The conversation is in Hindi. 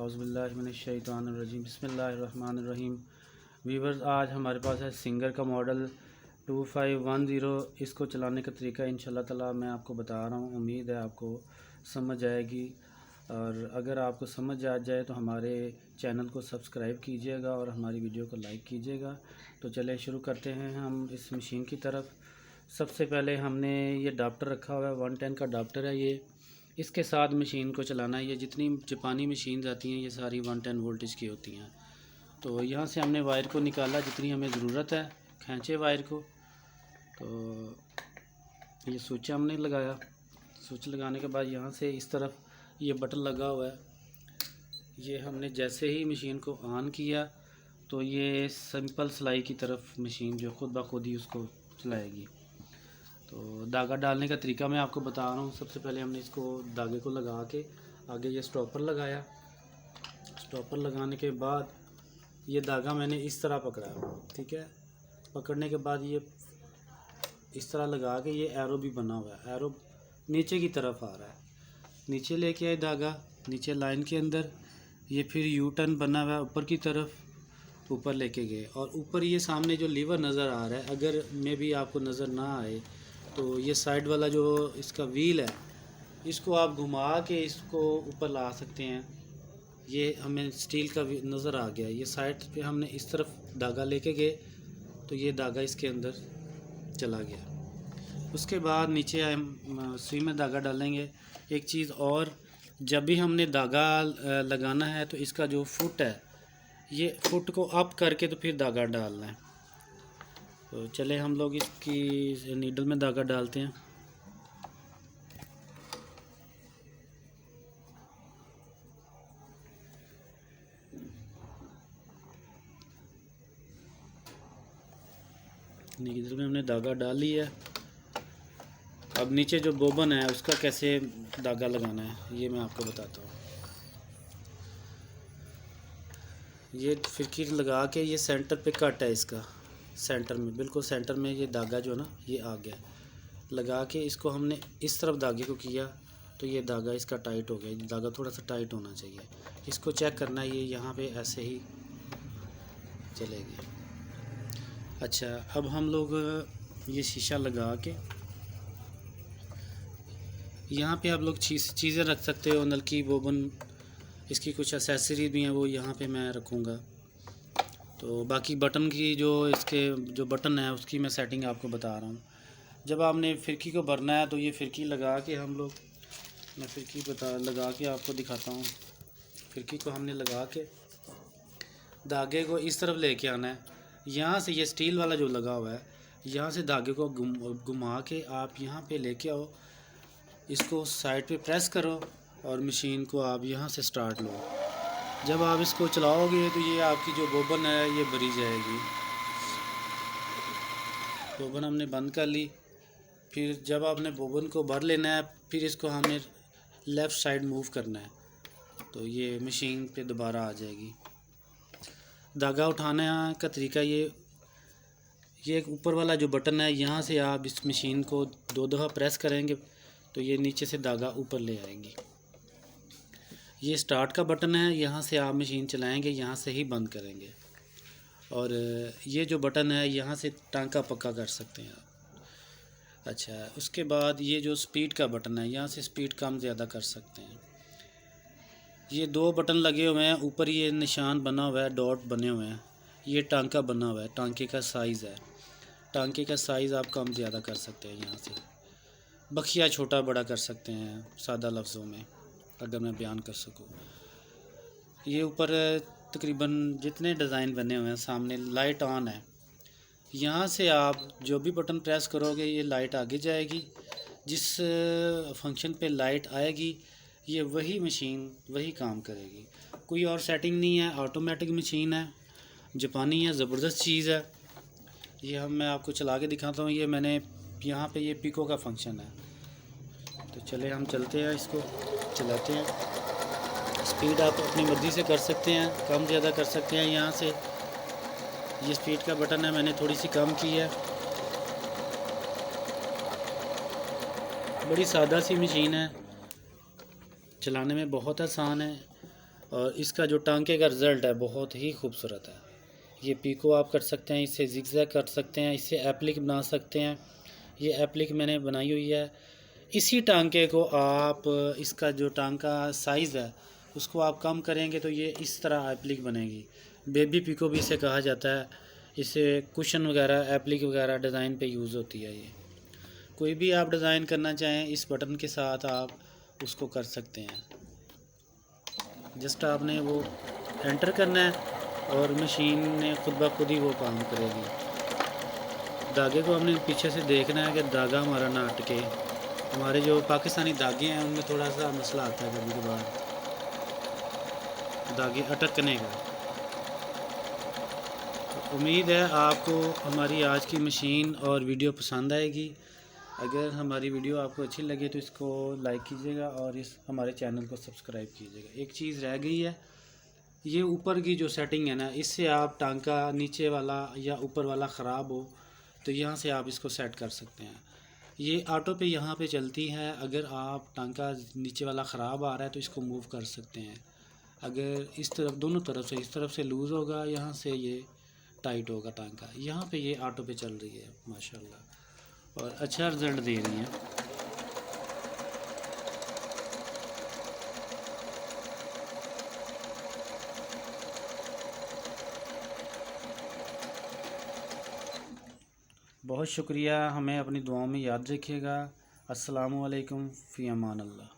औज़ुबिल्लाहिमिनश्शैतानिर्रजीम बिस्मिल्लाहिर्रहमानिर्रहीम। वीवर्स, आज हमारे पास है सिंगर का मॉडल 2510। इसको चलाने का तरीका इंशाल्लाह ताला मैं आपको बता रहा हूँ। उम्मीद है आपको समझ आएगी, और अगर आपको समझ आ जाए तो हमारे चैनल को सब्सक्राइब कीजिएगा और हमारी वीडियो को लाइक कीजिएगा। तो चले शुरू करते हैं हम इस मशीन की तरफ। सबसे पहले हमने ये अडाप्टर रखा हुआ है, 110 का अडाप्टर है ये। इसके साथ मशीन को चलाना है। ये जितनी जापानी मशीन आती हैं ये सारी 110 वोल्टेज की होती हैं। तो यहाँ से हमने वायर को निकाला जितनी हमें ज़रूरत है, खींचे वायर को। तो ये स्विच हमने लगाया। स्विच लगाने के बाद यहाँ से इस तरफ ये बटन लगा हुआ है। ये हमने जैसे ही मशीन को ऑन किया तो ये सिंपल सिलाई की तरफ मशीन जो खुद ब खुद ही उसको चलाएगी। तो धागा डालने का तरीका मैं आपको बता रहा हूँ। सबसे पहले हमने इसको धागे को लगा के आगे ये स्टॉपर लगाया। स्टॉपर लगाने के बाद ये धागा मैंने इस तरह पकड़ा, ठीक है। पकड़ने के बाद ये इस तरह लगा के ये एरो भी बना हुआ है। एरो नीचे की तरफ आ रहा है। नीचे लेके आए धागा, नीचे लाइन के अंदर। ये फिर यू टर्न बना हुआ है ऊपर की तरफ, ऊपर लेके गए। और ऊपर ये सामने जो लीवर नज़र आ रहा है, अगर मे भी आपको नज़र ना आए तो ये साइड वाला जो इसका व्हील है, इसको आप घुमा के इसको ऊपर ला सकते हैं। ये हमें स्टील का नज़र आ गया। ये साइड पे हमने इस तरफ धागा लेके गए तो ये धागा इसके अंदर चला गया। उसके बाद नीचे हम सुई में धागा डालेंगे। एक चीज़ और, जब भी हमने धागा लगाना है तो इसका जो फुट है, ये फुट को अप करके तो फिर धागा डालना है। तो चले हम लोग इसकी नीडल में धागा डालते हैं। नीडल में हमने धागा डाल लिया है। अब नीचे जो बोबन है उसका कैसे धागा लगाना है ये मैं आपको बताता हूँ। ये फिरकी लगा के ये सेंटर पे कट है इसका, सेंटर में, बिल्कुल सेंटर में ये धागा जो ना ये आ गया। लगा के इसको हमने इस तरफ धागे को किया तो ये धागा इसका टाइट हो गया। धागा थोड़ा सा टाइट होना चाहिए। इसको चेक करना है, ये यहाँ पे ऐसे ही चलेगी। अच्छा, अब हम लोग ये शीशा लगा के यहाँ पे आप लोग चीज़ें रख सकते हो। नलकी, बोबन, इसकी कुछ एसेसरी भी हैं, वो यहाँ पे मैं रखूँगा। तो बाकी बटन की जो इसके जो बटन है उसकी मैं सेटिंग आपको बता रहा हूँ। जब आपने फिरकी को भरना है तो ये फिरकी लगा के हम लोग, मैं फिरकी लगा के आपको दिखाता हूँ। फिरकी को हमने लगा के धागे को इस तरफ लेके आना है। यहाँ से ये स्टील वाला जो लगा हुआ है, यहाँ से धागे को घुमा के आप यहाँ पे लेके आओ। इसको साइड पे प्रेस करो और मशीन को आप यहाँ से स्टार्ट लो। जब आप इसको चलाओगे तो ये आपकी जो बोबन है ये भरी जाएगी। बोबन हमने बंद कर ली। फिर जब आपने बोबन को भर लेना है, फिर इसको हमें लेफ़्ट साइड मूव करना है तो ये मशीन पे दोबारा आ जाएगी। धागा उठाने का तरीका ये एक ऊपर वाला जो बटन है, यहाँ से आप इस मशीन को 2 दफ़ा प्रेस करेंगे तो ये नीचे से धागा ऊपर ले आएंगी। ये स्टार्ट का बटन है, यहाँ से आप मशीन चलाएंगे, यहाँ से ही बंद करेंगे। और ये जो बटन है यहाँ से टांका पक्का कर सकते हैं आप। अच्छा, उसके बाद ये जो स्पीड का बटन है, यहाँ से स्पीड कम ज़्यादा कर सकते हैं। ये 2 बटन लगे हुए हैं, ऊपर ये निशान बना हुआ है, डॉट बने हुए हैं। ये टांका बना हुआ है, टांके का साइज़ है। टांके का साइज़ आप कम ज़्यादा कर सकते हैं। यहाँ से बखिया छोटा बड़ा कर सकते हैं, सादा लफ्ज़ों में अगर मैं बयान कर सकूँ। ये ऊपर तकरीबन जितने डिज़ाइन बने हुए हैं, सामने लाइट ऑन है। यहाँ से आप जो भी बटन प्रेस करोगे ये लाइट आगे जाएगी। जिस फंक्शन पे लाइट आएगी ये वही मशीन वही काम करेगी। कोई और सेटिंग नहीं है, ऑटोमेटिक मशीन है, जापानी है, ज़बरदस्त चीज़ है। ये मैं आपको चला के दिखाता हूँ। ये मैंने यहाँ पे ये पिको का फंक्शन है। तो चले हम चलते हैं, इसको चलाते हैं। स्पीड आप अपनी मर्ज़ी से कर सकते हैं, कम ज़्यादा कर सकते हैं। यहाँ से ये स्पीड का बटन है, मैंने थोड़ी सी कम की है। बड़ी सादा सी मशीन है, चलाने में बहुत आसान है। और इसका जो टांके का रिज़ल्ट है बहुत ही खूबसूरत है। ये पीको आप कर सकते हैं, इससे जिगजैग कर सकते हैं, इससे एप्लिक बना सकते हैं। ये एप्लिक मैंने बनाई हुई है। इसी टांके को आप, इसका जो टांका साइज़ है उसको आप कम करेंगे तो ये इस तरह एप्लिक बनेगी। बेबी पीको भी इसे कहा जाता है। इसे कुशन वगैरह, एप्लिक वगैरह डिज़ाइन पे यूज़ होती है। ये कोई भी आप डिज़ाइन करना चाहें इस बटन के साथ आप उसको कर सकते हैं। जस्ट आपने वो एंटर करना है और मशीन ने खुद ब खुद ही वो काम करेगी। धागे को हमने पीछे से देखना है कि धागा हमारा ना अटके। हमारे जो पाकिस्तानी धागे हैं उनमें थोड़ा सा मसला आता है कभी कभार, धागे अटकने का। तो उम्मीद है आपको हमारी आज की मशीन और वीडियो पसंद आएगी। अगर हमारी वीडियो आपको अच्छी लगे तो इसको लाइक कीजिएगा और इस हमारे चैनल को सब्सक्राइब कीजिएगा। एक चीज़ रह गई है, ये ऊपर की जो सेटिंग है ना, इससे आप टांका नीचे वाला या ऊपर वाला ख़राब हो तो यहाँ से आप इसको सेट कर सकते हैं। ये ऑटो पे यहाँ पे चलती है। अगर आप टांका नीचे वाला ख़राब आ रहा है तो इसको मूव कर सकते हैं। अगर इस तरफ, दोनों तरफ से, इस तरफ से लूज़ होगा, यहाँ से ये टाइट होगा टांका। यहाँ पे ये ऑटो पे चल रही है माशाल्लाह और अच्छा रिज़ल्ट दे रही है। बहुत शुक्रिया। हमें अपनी दुआओं में याद रखिएगा। अस्सलामु अलैकुम फ़ी अमान अल्लाह।